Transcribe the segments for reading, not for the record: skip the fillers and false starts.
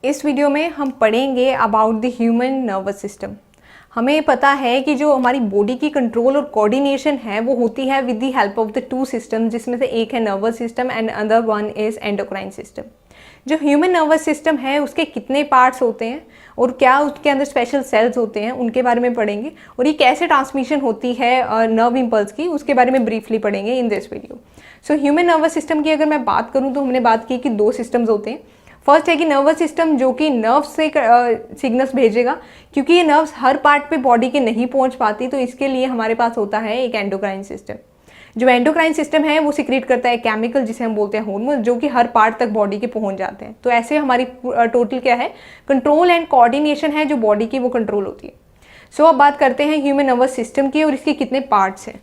इस वीडियो में हम पढ़ेंगे about the human nervous system. हमें पता है कि जो हमारी बॉडी की कंट्रोल और कोऑर्डिनेशन है वो होती है with the help of the two system, जिसमें से एक है nervous system and other one is endocrine system. जो ह्यूमन नर्वस सिस्टम है उसके कितने पार्ट्स होते हैं और क्या उसके अंदर स्पेशल सेल्स होते हैं उनके बारे में पढ़ेंगे, और ये कैसे ट्रांसमिशन होती है नर्व इम्पल्स की उसके बारे में ब्रीफली पढ़ेंगे in this video. So human nervous system की अगर मैं बात करूँ तो हमने बात की कि दो सिस्टम्स होते हैं। फर्स्ट है कि नर्वस सिस्टम जो कि नर्व से सिग्नल्स भेजेगा, क्योंकि ये नर्व्स हर पार्ट पे बॉडी के नहीं पहुंच पाती, तो इसके लिए हमारे पास होता है एक एंडोक्राइन सिस्टम। जो एंडोक्राइन सिस्टम है वो सिक्रीट करता है केमिकल जिसे हम बोलते हैं हार्मोन, जो कि हर पार्ट तक बॉडी के पहुंच जाते हैं। तो ऐसे हमारी टोटल क्या है, कंट्रोल एंड कोऑर्डिनेशन है जो बॉडी की वो कंट्रोल होती है। सो अब बात करते हैं ह्यूमन नर्वस सिस्टम की और इसके कितने पार्ट्स हैं।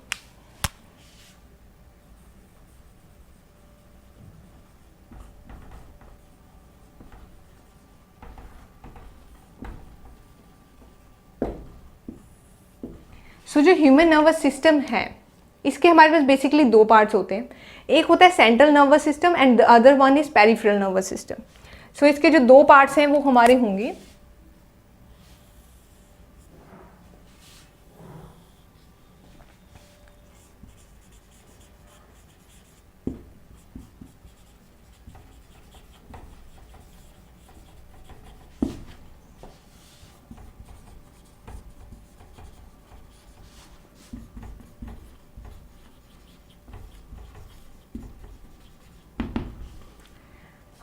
सो जो ह्यूमन नर्वस सिस्टम है इसके हमारे पास बेसिकली दो पार्ट्स होते हैं। एक होता है central nervous system and the other one is peripheral nervous system. So इसके जो दो पार्ट्स हैं वो हमारे होंगे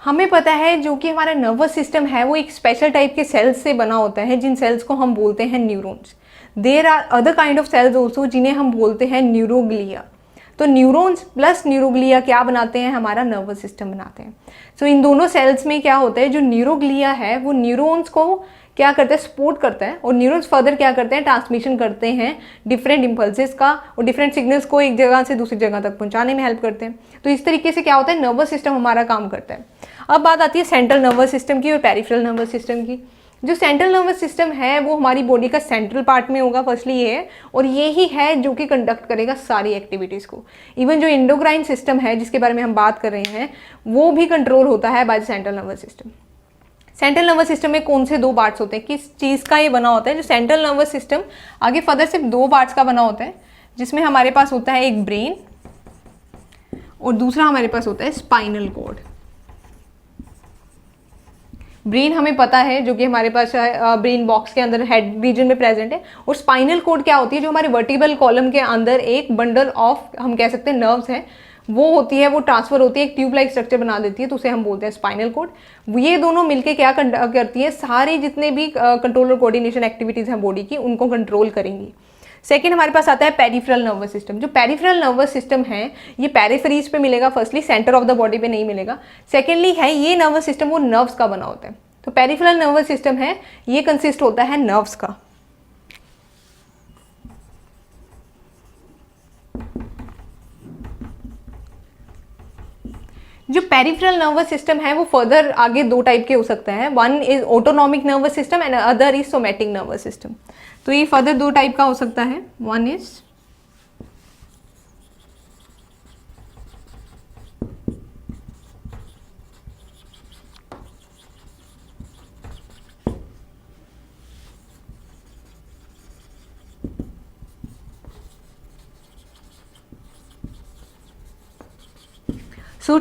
हमें पता है जो कि हमारा नर्वस सिस्टम है वो एक स्पेशल टाइप के सेल्स से बना होता है, जिन सेल्स को हम बोलते हैं neurons. There are other kind of cells also जिन्हें हम बोलते हैं न्यूरोग्लिया। तो न्यूरॉन्स प्लस न्यूरोग्लिया क्या बनाते हैं, हमारा नर्वस सिस्टम बनाते हैं। सो इन दोनों सेल्स में क्या होता है, जो न्यूरोग्लिया है वो न्यूरॉन्स को क्या करता है, सपोर्ट करता है, और न्यूरॉन्स फर्दर क्या करते हैं, ट्रांसमिशन करते हैं डिफरेंट इम्पल्सेस का और डिफरेंट सिग्नल्स को एक जगह से दूसरी जगह तक पहुंचाने में हेल्प करते हैं। तो इस तरीके से क्या होता है, नर्वस सिस्टम हमारा काम करता है। अब बात आती है सेंट्रल नर्वस सिस्टम की और पेरिफेरल नर्वस सिस्टम की। जो सेंट्रल नर्वस सिस्टम है वो हमारी बॉडी का सेंट्रल पार्ट में होगा, फर्स्टली ये है, और ये ही है जो कि कंडक्ट करेगा सारी एक्टिविटीज़ को। इवन जो एंडोक्राइन सिस्टम है जिसके बारे में हम बात कर रहे हैं वो भी कंट्रोल होता है by the central nervous system. Central nervous system में कौन से दो पार्ट्स होते हैं, किस चीज़ का ये बना होता है। जो सेंट्रल नर्वस सिस्टम आगे फर्दर सिर्फ दो पार्ट्स का बना होता है, जिसमें हमारे पास होता है एक ब्रेन और दूसरा हमारे पास होता है स्पाइनल कॉर्ड। ब्रेन हमें पता है जो कि हमारे पास ब्रेन बॉक्स के अंदर हेड रीजन में प्रेजेंट है, और स्पाइनल कॉर्ड क्या होती है, जो हमारे वर्टिब्रल कॉलम के अंदर एक बंडल ऑफ हम कह सकते हैं नर्व्स है वो होती है, वो ट्रांसफर होती है, एक ट्यूब लाइक स्ट्रक्चर बना देती है, तो उसे हम बोलते हैं स्पाइनल कॉर्ड। ये दोनों मिलके क्या करती है, सारे जितने भी कंट्रोल और कोऑर्डिनेशन एक्टिविटीज हैं बॉडी की उनको कंट्रोल करेंगी। सेकेंड हमारे पास आता है पेरिफेरल नर्वस सिस्टम। जो पेरिफेरल नर्वस सिस्टम है ये पेरिफेरीज पे मिलेगा, firstly centre of the body पे नहीं मिलेगा। सेकेंडली है ये नर्वस सिस्टम वो नर्व्स का बना होता है। तो पेरिफेरल नर्वस सिस्टम है ये कंसिस्ट होता है नर्व्स का। जो पेरिफेरल नर्वस सिस्टम है वो फर्दर आगे दो टाइप के हो सकता है, one is autonomic nervous system and other is somatic nervous system. तो ये फर्दर दो टाइप का हो सकता है, वन इज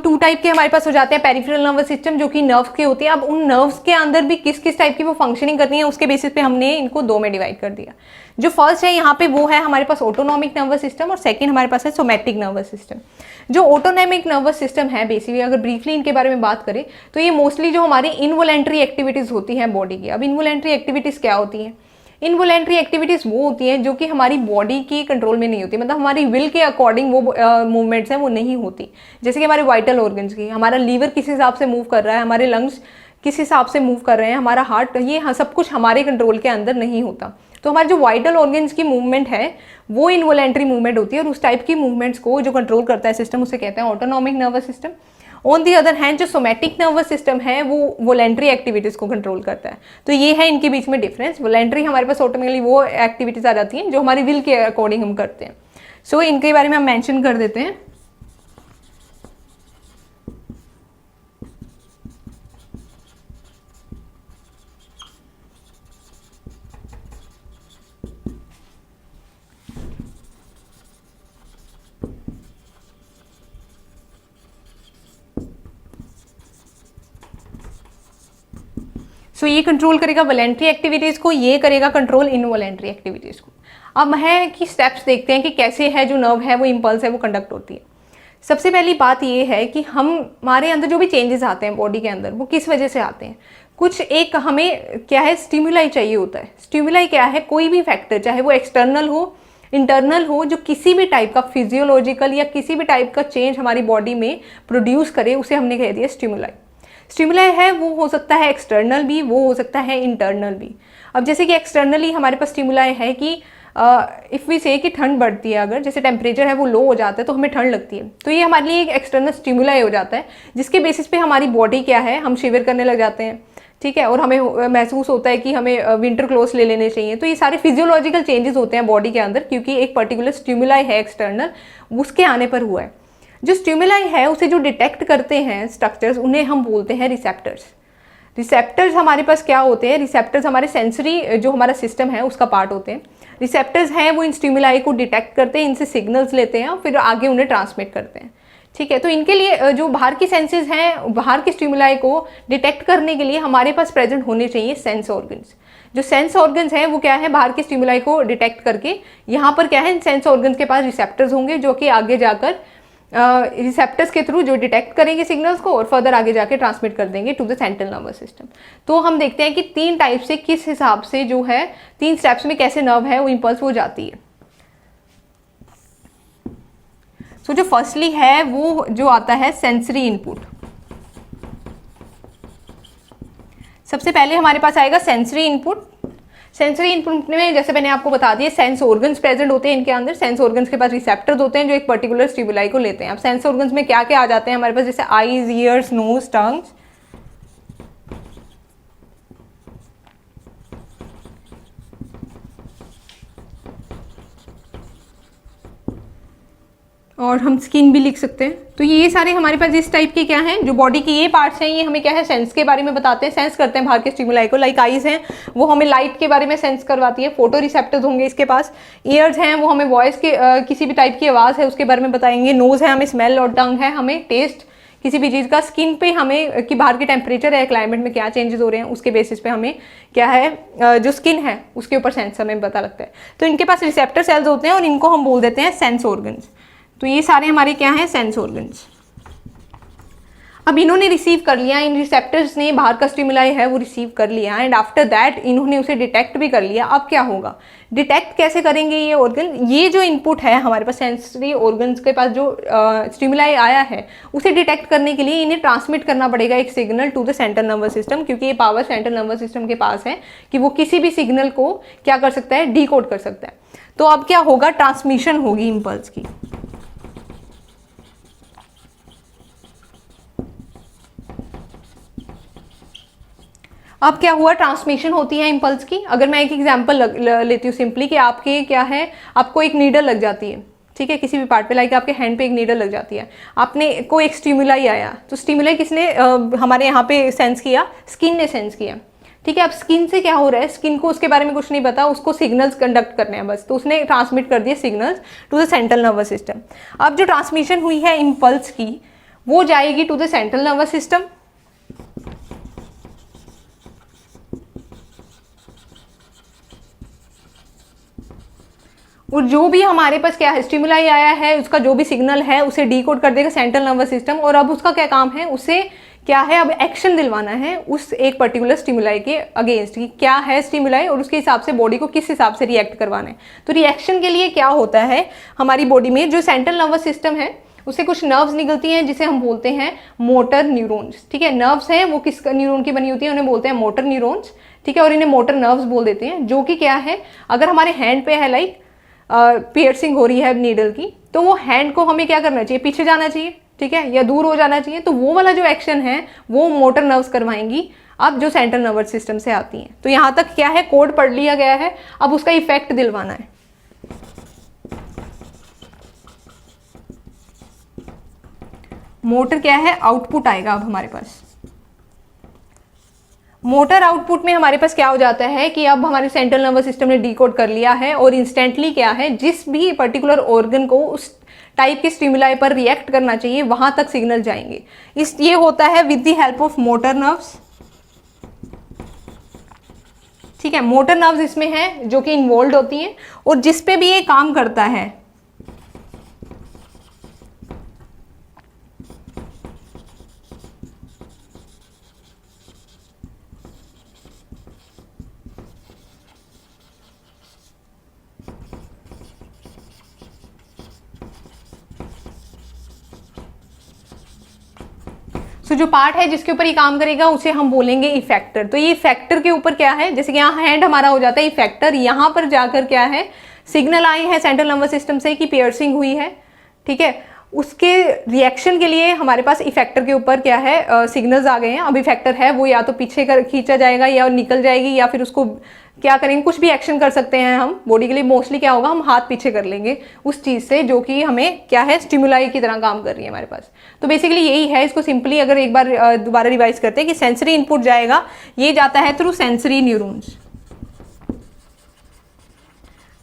टू टाइप के हमारे पास हो जाते हैं पेरिफेरल नर्वस सिस्टम जो कि नर्व्स के होती है। अब उन नर्व्स के अंदर भी किस किस टाइप की वो फंक्शनिंग करनी है उसके बेसिस पे हमने इनको दो में डिवाइड कर दिया। जो फर्स्ट है यहाँ पे वो है हमारे पास ऑटोनॉमिक नर्वस सिस्टम, और सेकंड हमारे पास है सोमैटिक नर्वस सिस्टम। जो ऑटोनॉमिक नर्वस सिस्टम है बेसिकली अगर ब्रीफली इनके बारे में बात करें तो ये मोस्टली जो हमारी इनवॉलेंट्री एक्टिविटीज होती हैं बॉडी की। अब इनवॉलेंट्री एक्टिविटीज क्या होती हैं, इनवॉलेंट्री एक्टिविटीज वो होती हैं जो कि हमारी बॉडी की कंट्रोल में नहीं होती, मतलब हमारी विल के अकॉर्डिंग वो मूवमेंट्स हैं वो नहीं होती। जैसे कि हमारे वाइटल ऑर्गन्स की, हमारा लीवर किस हिसाब से मूव कर रहा है, हमारे लंग्स किस हिसाब से मूव कर रहे हैं, हमारा हार्ट, ये सब कुछ हमारे कंट्रोल के अंदर नहीं होता। तो हमारे जो वाइटल ऑर्गन्स की मूवमेंट है वो इनवॉलेंट्री मूवमेंट होती है, और उस टाइप की मूवमेंट्स को जो कंट्रोल करता है सिस्टम उसे कहते हैं autonomic nervous system. On the other hand जो सोमैटिक नर्वस सिस्टम है वो वोलेंट्री एक्टिविटीज को कंट्रोल करता है। तो ये है इनके बीच में डिफरेंस। वोलेंट्री हमारे पास ऑटोमेटिकली वो एक्टिविटीज आ जाती हैं जो हमारी विल के अकॉर्डिंग हम करते हैं। सो इनके बारे में हम मेंशन कर देते हैं। सो ये कंट्रोल करेगा वॉलेंट्री एक्टिविटीज़ को, ये करेगा कंट्रोल इनवॉलेंट्री एक्टिविटीज़ को। अब है कि स्टेप्स देखते हैं कि कैसे है जो नर्व है वो इम्पल्स है वो कंडक्ट होती है। सबसे पहली बात ये है कि हमारे अंदर जो भी चेंजेस आते हैं बॉडी के अंदर वो किस वजह से आते हैं। कुछ एक हमें क्या है स्टिमुलाई चाहिए होता है। स्टिमुलाई क्या है, कोई भी फैक्टर चाहे वो एक्सटर्नल हो इंटरनल हो, जो किसी भी टाइप का फिजियोलॉजिकल या किसी भी टाइप का चेंज हमारी बॉडी में प्रोड्यूस करे, उसे हमने कह दिया स्टिमुलाई। स्टिमुलाई है वो हो सकता है एक्सटर्नल भी, वो हो सकता है इंटरनल भी। अब जैसे कि एक्सटर्नली हमारे पास स्टिमुलाई है कि इफ़ वी से कि ठंड बढ़ती है, अगर जैसे टेम्परेचर है वो लो हो जाता है तो हमें ठंड लगती है, तो ये हमारे लिए एक एक्सटर्नल स्टिमुलाई हो जाता है, जिसके बेसिस पे हमारी बॉडी क्या है, हम शिवर करने लग जाते हैं, ठीक है, और हमें महसूस होता है कि हमें विंटर क्लोथ्स ले लेने चाहिए। तो ये सारे फिजियोलॉजिकल चेंजेस होते हैं बॉडी के अंदर, क्योंकि एक पर्टिकुलर स्टिमुलाई है एक्सटर्नल, उसके आने पर हुआ है। जो स्टिमुलाई है उसे जो डिटेक्ट करते हैं स्ट्रक्चर्स, उन्हें हम बोलते हैं रिसेप्टर्स। रिसेप्टर्स हमारे पास क्या होते हैं, रिसेप्टर्स हमारे सेंसरी जो हमारा सिस्टम है उसका पार्ट होते हैं। रिसेप्टर्स हैं वो इन स्टिमुलाई को डिटेक्ट करते हैं, इनसे सिग्नल्स लेते हैं और फिर आगे उन्हें ट्रांसमिट करते हैं, ठीक है। तो इनके लिए जो बाहर की सेंसेस हैं, बाहर की स्टिमुलाई को डिटेक्ट करने के लिए हमारे पास प्रेजेंट होने चाहिए सेंस ऑर्गन्स। जो सेंस ऑर्गन्स हैं वो क्या है, बाहर की स्टिमुलाई को डिटेक्ट करके, यहाँ पर क्या है, सेंस ऑर्गन्स के पास रिसेप्टर्स होंगे जो कि आगे जाकर रिसेप्टर्स के थ्रू जो डिटेक्ट करेंगे सिग्नल्स को और फर्दर आगे जाके ट्रांसमिट कर देंगे to the central nervous system. तो हम देखते हैं कि 3 टाइप से किस हिसाब से जो है 3 स्टेप्स में कैसे नर्व है वो इम्पल्स हो जाती है। सो जो फर्स्टली है वो जो आता है सेंसरी इनपुट। सबसे पहले हमारे पास आएगा सेंसरी इनपुट। सेंसरी इनपुट में जैसे मैंने आपको बता दिया सेंस ऑर्गन्स प्रेजेंट होते हैं इनके अंदर। सेंस ऑर्गन्स के पास रिसेप्टर्स होते हैं जो एक पर्टिकुलर स्टिमुलाई को लेते हैं। अब सेंस ऑर्गन्स में क्या क्या आ जाते हैं हमारे पास, जैसे आईज, ईयर्स, नोज, टंग्स। और हम स्किन भी लिख सकते हैं। तो ये सारे हमारे पास इस टाइप के क्या हैं, जो बॉडी के ये पार्ट्स हैं, ये हमें क्या है सेंस के बारे में बताते हैं, सेंस करते हैं बाहर के स्टिमुलाई को। लाइक आईज हैं वो हमें लाइट के बारे में सेंस करवाती है, फोटो रिसेप्टर्स होंगे इसके पास। ईयर्स हैं वो हमें वॉइस के किसी भी टाइप की आवाज़ है उसके बारे में बताएंगे। नोज है हमें स्मेल, और टंग है हमें टेस्ट किसी भी चीज़ का। स्किन पे हमें कि बाहर के टेम्परेचर है, क्लाइमेट में क्या चेंजेस हो रहे हैं, उसके बेसिस पे हमें क्या है जो स्किन है उसके ऊपर सेंस हमें पता लगता है। तो इनके पास रिसेप्टर सेल्स होते हैं और इनको हम बोल देते हैं सेंस ऑर्गन्स। तो ये सारे हमारे क्या हैं, सेंस ऑर्गन्स। अब इन्होंने रिसीव कर लिया, इन रिसेप्टर्स ने बाहर का स्टिमुलाई है वो रिसीव कर लिया, एंड आफ्टर दैट इन्होंने उसे डिटेक्ट भी कर लिया। अब क्या होगा, डिटेक्ट कैसे करेंगे ये ऑर्गन, ये जो इनपुट है हमारे पास सेंसरी ऑर्गन्स के पास जो स्टिमुलाई आया है उसे डिटेक्ट करने के लिए इन्हें ट्रांसमिट करना पड़ेगा एक signal to the central nervous system, क्योंकि ये पावर सेंट्रल नर्वस सिस्टम के पास है कि वो किसी भी सिग्नल को क्या कर सकता है, डीकोड कर सकता है। तो अब क्या होगा, ट्रांसमिशन होगी इम्पल्स की। अब क्या हुआ, ट्रांसमिशन होती है इम्पल्स की। अगर मैं एक एग्जांपल लेती हूँ सिंपली कि आपके क्या है, आपको एक नीडल लग जाती है, ठीक है, किसी भी पार्ट पे, लाइक आपके हैंड पे एक नीडल लग जाती है, आपने को एक स्टिमुलाई आया, तो स्टिमुलाई किसने हमारे यहाँ पे सेंस किया, स्किन ने सेंस किया, ठीक है। अब स्किन से क्या हो रहा है, स्किन को उसके बारे में कुछ नहीं पता, उसको सिग्नल्स कंडक्ट करने हैं बस, तो उसने ट्रांसमिट कर दिए signals to the central nervous system. अब जो ट्रांसमिशन हुई है इम्पल्स की वो जाएगी to the central nervous system. और जो भी हमारे पास क्या है स्टिमुलाई आया है उसका जो भी सिग्नल है उसे डीकोड कर देगा सेंट्रल नर्वस सिस्टम। और अब उसका क्या काम है, उसे क्या है, अब एक्शन दिलवाना है उस एक पर्टिकुलर स्टिमुलाई के अगेंस्ट की, क्या है स्टिमुलाई और उसके हिसाब से बॉडी को किस हिसाब से रिएक्ट करवाना है। तो रिएक्शन के लिए क्या होता है, हमारी बॉडी में जो सेंट्रल नर्वस सिस्टम है उससे कुछ नर्व्स निकलती हैं जिसे हम बोलते हैं मोटर न्यूरॉन्स, ठीक है। नर्व्स हैं वो किस न्यूरॉन की बनी होती है, उन्हें बोलते हैं मोटर न्यूरॉन्स, ठीक है, और इन्हें मोटर नर्व्स बोल देते हैं। जो कि क्या है, अगर हमारे हैंड पे है लाइक पियर्सिंग हो रही है नीडल की, तो वो हैंड को हमें क्या करना चाहिए, पीछे जाना चाहिए, ठीक है, या दूर हो जाना चाहिए। तो वो वाला जो एक्शन है वो मोटर नर्व्स करवाएंगी, अब जो सेंट्रल नर्वस सिस्टम से आती हैं। तो यहाँ तक क्या है, कोड पढ़ लिया गया है, अब उसका इफेक्ट दिलवाना है। मोटर क्या है, आउटपुट आएगा अब हमारे पास। मोटर आउटपुट में हमारे पास क्या हो जाता है कि अब हमारे सेंट्रल नर्वस सिस्टम ने डीकोड कर लिया है और इंस्टेंटली क्या है, जिस भी पर्टिकुलर ऑर्गन को उस टाइप के स्टिमुलाई पर रिएक्ट करना चाहिए वहां तक सिग्नल जाएंगे। ये होता है with the help of motor nerves. ठीक है, मोटर नर्व्स इसमें है जो कि इन्वॉल्व होती हैं और जिस पे भी ये काम करता है तो जो पार्ट है जिसके ऊपर ये काम करेगा उसे हम बोलेंगे इफेक्टर। तो ये इफेक्टर के ऊपर क्या है, जैसे कि यहाँ हैंड हमारा हो जाता है इफेक्टर, यहाँ पर जाकर क्या है सिग्नल आए हैं सेंट्रल नर्वस सिस्टम से कि पियर्सिंग हुई है, ठीक है, उसके रिएक्शन के लिए हमारे पास इफेक्टर के ऊपर क्या है सिग्नल्स आ गए हैं। अब इफेक्टर है वो या तो पीछे कर खींचा जाएगा या निकल जाएगी या फिर उसको क्या करेंगे, कुछ भी एक्शन कर सकते हैं हम बॉडी के लिए। मोस्टली क्या होगा, हम हाथ पीछे कर लेंगे उस चीज़ से जो कि हमें क्या है स्टिमुलाई की तरह काम कर रही है हमारे पास। तो बेसिकली यही है, इसको सिंपली अगर एक बार दोबारा रिवाइज करते हैं कि सेंसरी इनपुट जाएगा, ये जाता है थ्रू सेंसरी न्यूरॉन्स,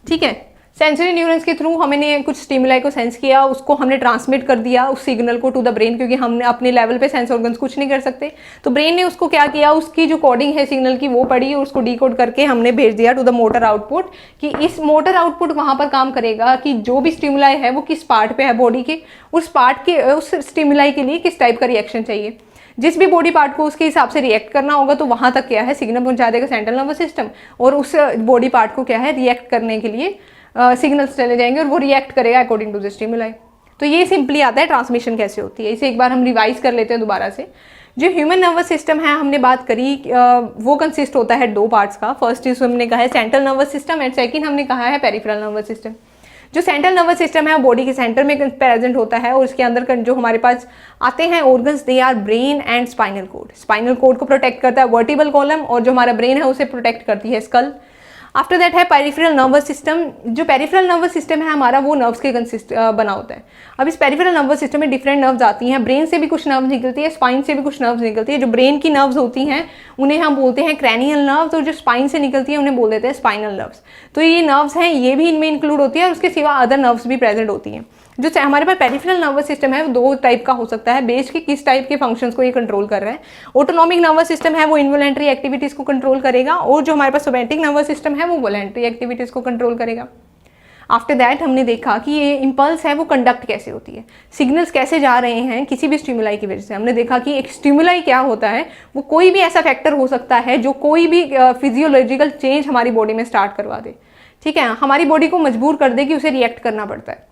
ठीक है। सेंसरी न्यूरॉन्स के थ्रू हमने कुछ स्टिमुलाई को सेंस किया, उसको हमने ट्रांसमिट कर दिया उस सिग्नल को टू द ब्रेन, क्योंकि हमने अपने लेवल पे सेंस ऑर्गन्स कुछ नहीं कर सकते। तो ब्रेन ने उसको क्या किया, उसकी जो कोडिंग है सिग्नल की वो पढ़ी और उसको डीकोड करके हमने भेज दिया टू द मोटर आउटपुट, कि इस मोटर आउटपुट वहाँ पर काम करेगा कि जो भी स्टिमुलाई है वो किस पार्ट पे है बॉडी के, उस पार्ट के उस स्टिमुलाई के लिए किस टाइप का रिएक्शन चाहिए। जिस भी बॉडी पार्ट को उसके हिसाब से रिएक्ट करना होगा तो वहाँ तक क्या है सिग्नल पहुँचा देगा सेंट्रल नर्वस सिस्टम, और उस बॉडी पार्ट को क्या है रिएक्ट करने के लिए सिग्नल्स चले जाएंगे और वो रिएक्ट करेगा अकॉर्डिंग टू द स्टिमुलाई। तो ये सिंपली आता है ट्रांसमिशन कैसे होती है। इसे एक बार हम रिवाइज कर लेते हैं दोबारा से। जो ह्यूमन नर्वस सिस्टम है हमने बात करी, वो कंसिस्ट होता है दो पार्ट्स का। फर्स्ट इज हमने कहा है central nervous system and second हमने कहा है पेरिफेरल नर्वस सिस्टम। जो सेंट्रल नर्वस सिस्टम है वो बॉडी के सेंटर में प्रेजेंट होता है और इसके अंदर जो हमारे पास आते हैं organs, they our brain and spinal cord. Spinal cord को प्रोटेक्ट करता है वर्टिबल कॉलम और जो हमारा ब्रेन है उसे प्रोटेक्ट करती है स्कल। आफ्टर दैट है पेरिफेरल नर्वस सिस्टम। जो पेरिफेरल नर्वस सिस्टम है हमारा वो नर्व्स के बना होता है। अब इस पेरिफेरल नर्वस सिस्टम में डिफरेंट नर्व्स आती हैं, ब्रेन से भी कुछ नर्व्स निकलती है, स्पाइन से भी कुछ नर्व्स निकलती है। जो ब्रेन की नर्व्स होती हैं उन्हें हम बोलते हैं क्रैनियल नर्व्स और जो स्पाइन से निकलती है उन्हें बोल देते हैं स्पाइनल नर्व्स। तो ये नर्व्स हैं, ये भी इनमें इंक्लूड होती है और उसके सिवा अदर नर्व्स भी प्रेजेंट होती हैं। जो हमारे पास पेरिफेरल नर्वस सिस्टम है वो दो टाइप का हो सकता है, बेस्ड कि किस टाइप के फंक्शंस को ये कंट्रोल कर रहा है। ऑटोनॉमिक नर्वस सिस्टम है वो इनवॉलेंट्री एक्टिविटीज को कंट्रोल करेगा और जो हमारे पास सोमैटिक नर्वस सिस्टम है वो वॉलेंट्री एक्टिविटीज को कंट्रोल करेगा। आफ्टर दैट हमने देखा कि ये इम्पल्स है वो कंडक्ट कैसे होती है, सिग्नल्स कैसे जा रहे हैं किसी भी स्टिमुलाई की वजह से। हमने देखा कि एक स्टिमुलाई क्या होता है, वो कोई भी ऐसा फैक्टर हो सकता है जो कोई भी फिजियोलॉजिकल चेंज हमारी बॉडी में स्टार्ट करवा दे, ठीक है, हमारी बॉडी को मजबूर कर दे कि उसे रिएक्ट करना पड़ता है,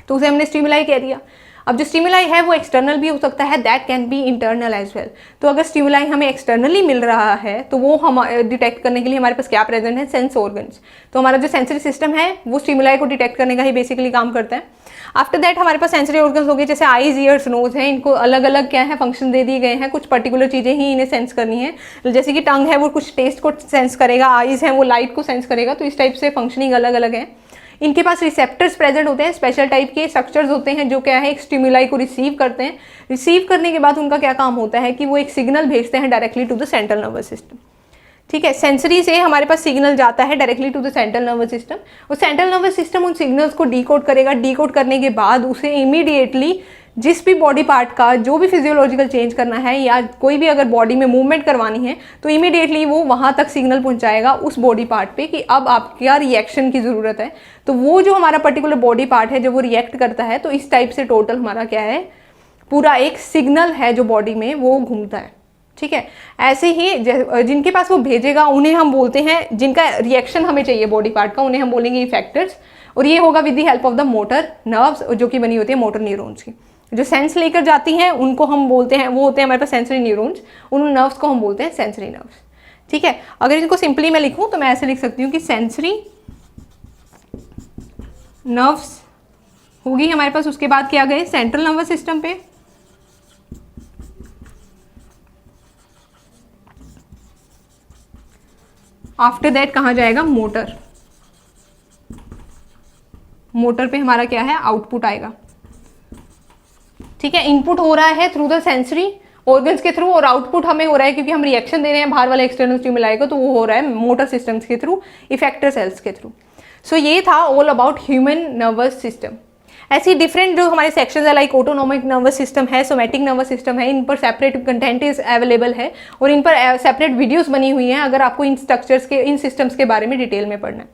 तो उसे हमने स्टिमुलाई कह दिया। अब जो स्टिमुलाई है वो एक्सटर्नल भी हो सकता है, that can be internal as well. तो अगर स्टिमुलाई हमें एक्सटर्नली मिल रहा है तो वो हम डिटेक्ट करने के लिए हमारे पास क्या प्रेजेंट है, सेंस ऑर्गन्स। तो हमारा जो सेंसरी सिस्टम है वो स्टिमुलाई को डिटेक्ट करने का ही बेसिकली काम करता है। आफ्टर दैट हमारे पास सेंसरी ऑर्गन्स हो गए, जैसे आईज, ईयर्स, नोज हैं, इनको अलग अलग क्या है फंक्शन दे दिए गए हैं, कुछ पर्टिकुलर चीज़ें ही इन्हें सेंस करनी है। जैसे कि टंग है वो कुछ टेस्ट को सेंस करेगा, आईज है वो लाइट को सेंस करेगा। तो इस टाइप से फंक्शनिंग अलग अलग है। इनके पास रिसेप्टर्स प्रेजेंट होते हैं, स्पेशल टाइप के स्ट्रक्चर्स होते हैं जो क्या है एक स्टिमुलाई को रिसीव करते हैं। रिसीव करने के बाद उनका क्या काम होता है कि वो एक सिग्नल भेजते हैं directly to the central nervous system, ठीक है। सेंसरी से हमारे पास सिग्नल जाता है directly to the central nervous system और सेंट्रल नर्वस सिस्टम उन सिग्नल्स को डीकोड करेगा। डीकोड करने के बाद उसे इमीडिएटली जिस भी बॉडी पार्ट का जो भी फिजियोलॉजिकल चेंज करना है या कोई भी अगर बॉडी में मूवमेंट करवानी है तो इमीडिएटली वो वहाँ तक सिग्नल पहुँचाएगा उस बॉडी पार्ट पे कि अब आपका रिएक्शन की ज़रूरत है। तो वो जो हमारा पर्टिकुलर बॉडी पार्ट है जब वो रिएक्ट करता है तो इस टाइप से टोटल हमारा क्या है पूरा एक सिग्नल है जो बॉडी में वो घूमता है, ठीक है। ऐसे ही जिनके पास वो भेजेगा उन्हें हम बोलते हैं, जिनका रिएक्शन हमें चाहिए बॉडी पार्ट का उन्हें हम बोलेंगे इफेक्टर्स, और ये होगा with the help of the motor nerves जो कि बनी होती है मोटर न्यूरॉन्स की। जो सेंस लेकर जाती हैं उनको हम बोलते हैं, वो होते हैं हमारे पास सेंसरी न्यूरॉन्स, उन नर्व्स को हम बोलते हैं सेंसरी नर्व्स, ठीक है। अगर इनको सिंपली मैं लिखूं तो मैं ऐसे लिख सकती हूँ कि सेंसरी नर्व्स होगी हमारे पास। उसके बाद क्या गए सेंट्रल नर्वस सिस्टम पे, आफ्टर दैट कहाँ जाएगा मोटर। मोटर पे हमारा क्या है आउटपुट आएगा, ठीक है। इनपुट हो रहा है थ्रू द सेंसरी ऑर्गन्स के थ्रू और आउटपुट हमें हो रहा है क्योंकि हम रिएक्शन दे रहे हैं बाहर वाले एक्सटर्नल स्टिमुलाई को, तो वो हो रहा है मोटर सिस्टम्स के थ्रू, इफेक्टर सेल्स के थ्रू। सो ये था all about human nervous system. ऐसी डिफरेंट जो हमारे सेक्शंस है लाइक ऑटोनॉमिक नर्वस सिस्टम है, सोमैटिक नर्वस सिस्टम है, इन पर सेपरेट कंटेंट इज अवेलेबल है और इन पर सेपरेट वीडियोस बनी हुई हैं अगर आपको इन स्ट्रक्चर्स के, इन सिस्टम्स के बारे में डिटेल में पढ़ना है।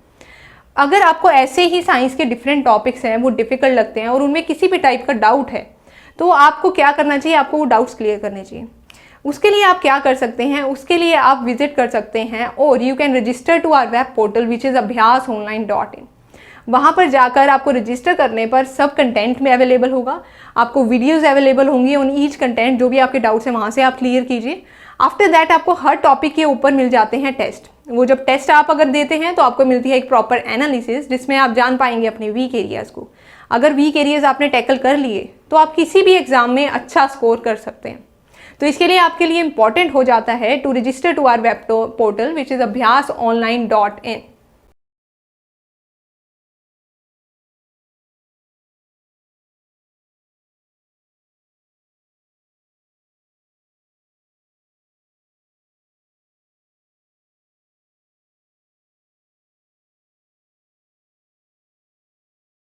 अगर आपको ऐसे ही साइंस के डिफरेंट टॉपिक्स हैं वो डिफिकल्ट लगते हैं और उनमें किसी भी टाइप का डाउट है, तो आपको क्या करना चाहिए, आपको वो डाउट्स क्लियर करने चाहिए। उसके लिए आप क्या कर सकते हैं, उसके लिए आप विजिट कर सकते हैं और you can register to our web portal which is abhyasonline.in। वहाँ पर जाकर आपको रजिस्टर करने पर सब कंटेंट में अवेलेबल होगा, आपको वीडियोस अवेलेबल होंगी ऑन ईच कंटेंट, जो भी आपके डाउट्स हैं वहाँ से आप क्लियर कीजिए। आफ्टर दैट आपको हर टॉपिक के ऊपर मिल जाते हैं टेस्ट। वो जब टेस्ट आप अगर देते हैं तो आपको मिलती है एक प्रॉपर एनालिसिस जिसमें आप जान पाएंगे अपने वीक एरियाज़ को। अगर वीक एरियाज आपने टैकल कर लिए तो आप किसी भी एग्जाम में अच्छा स्कोर कर सकते हैं। तो इसके लिए आपके लिए इंपॉर्टेंट हो जाता है to register to our web portal which is abhyasonline.in।